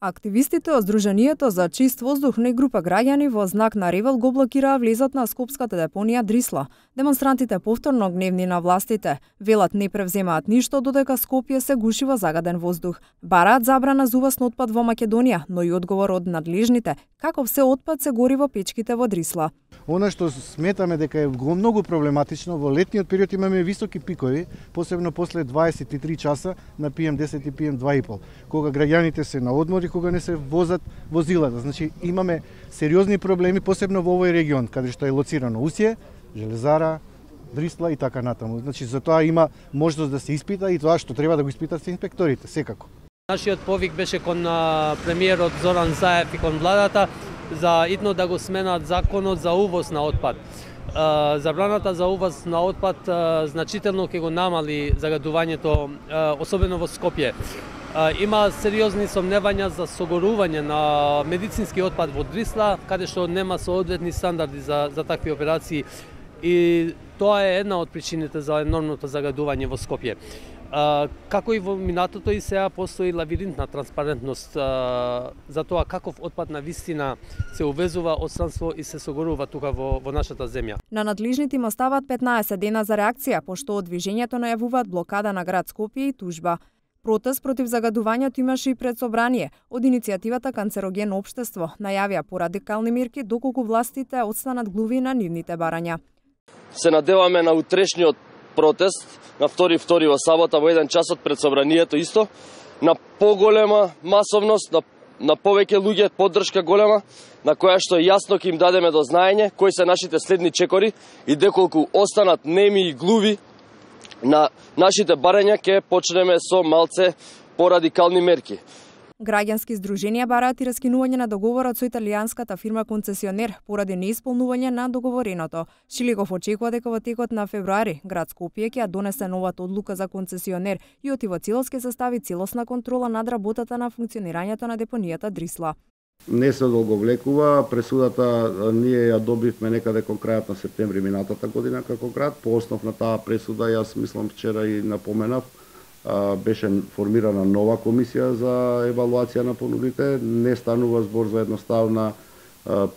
Активистите од Здруженијето за чист воздух на група граѓани во знак на револ го блокираа влезот на скопската депонија Дрисла. Демонстрантите повторно гневни на властите, велат не превземаат ништо додека Скопје се гуши во загаден воздух. Бараат забрана за увоз на отпад во Македонија, но и одговор од надлежните како все отпад се гори во печките во Дрисла. Она што сметаме дека е многу проблематично, во летниот период имаме високи пикови, посебно после 23 часа на PM10 и PM2,5, кога граѓаните се на одмор и кога не се возат возилата. Значи имаме сериозни проблеми, посебно во овој регион, каде што е лоцирано Усје, Железара, Дрисла и така натаму. Значи за тоа има можност да се испита и тоа што треба да го испитат се инспекторите, секако. Нашиот повик беше кон премиерот Зоран Заев и кон владата за итно да го сменат законот за увоз на отпад. Забраната за увоз на отпад значително ќе го намали загадувањето, особено во Скопје. Има сериозни сомневања за согорување на медицински отпад во Дрисла, каде што нема соодветни стандарди за такви операции, и тоа е една од причините за енормното загадување во Скопје. Како и во минатото, и сега постои лавиринтна транспарентност за тоа каков отпад на вистина се увезува од странство и се согорува тука во нашата земја. На надлежните им остават 15 дена за реакција, пошто од движењето најавуваат блокада на град Скопје и тужба. Протест против загадувањето имаше и пред собрание. Од иницијативата Канцерогенно општество најавија порадикални мерки доколку властите отстанат глуви на нивните барања. Се надеваме на утрешниот протест на 2 во сабота во 1 часот пред собранието исто, на поголема масовност, на повеќе луѓе, поддршка голема, на која што јасно ќе им дадеме до знаење кои се нашите следни чекори и доколку останат неми и глуви на нашите барања, ќе почнеме со малце порадикални мерки. Граѓански здруженија бараат и раскинување на договорот со италијанската фирма концесионер поради неисполнување на договореното. Шилигов очекува дека во текот на февруари град Скопје ќе ја донесе новата одлука за концесионер и од Ивоцилос ќе состави целосна контрола над работата на функционирањето на депонијата Дрисла. Не се одолговлекува, пресудата ние ја добивме некаде кон крајот на септември минатата година како град. По основ на таа пресуда, јас мислам вчера и напоменав, беше формирана нова комисија за евалуација на понудите. Не станува збор за едноставна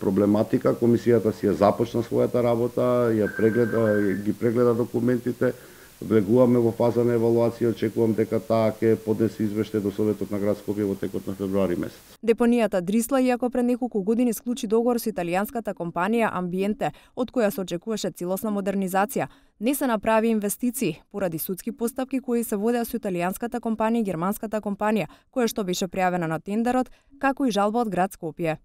проблематика. Комисијата си ја започна својата работа, ги прегледа документите, влегуваме во фаза на евалуација, очекувам дека таа ќе поднесе извештај до Советот на град Скопје во текот на февруари месец. Депонијата Дрисла, иако пред неколку години склучи договор со италијанската компанија Амбиенте, од која се очекуваше целосна модернизација, не се направи инвестиции поради судски постапки кои се водеа со италијанската компанија и германската компанија, која што беше пријавена на тендерот, како и жалба од град Скопје.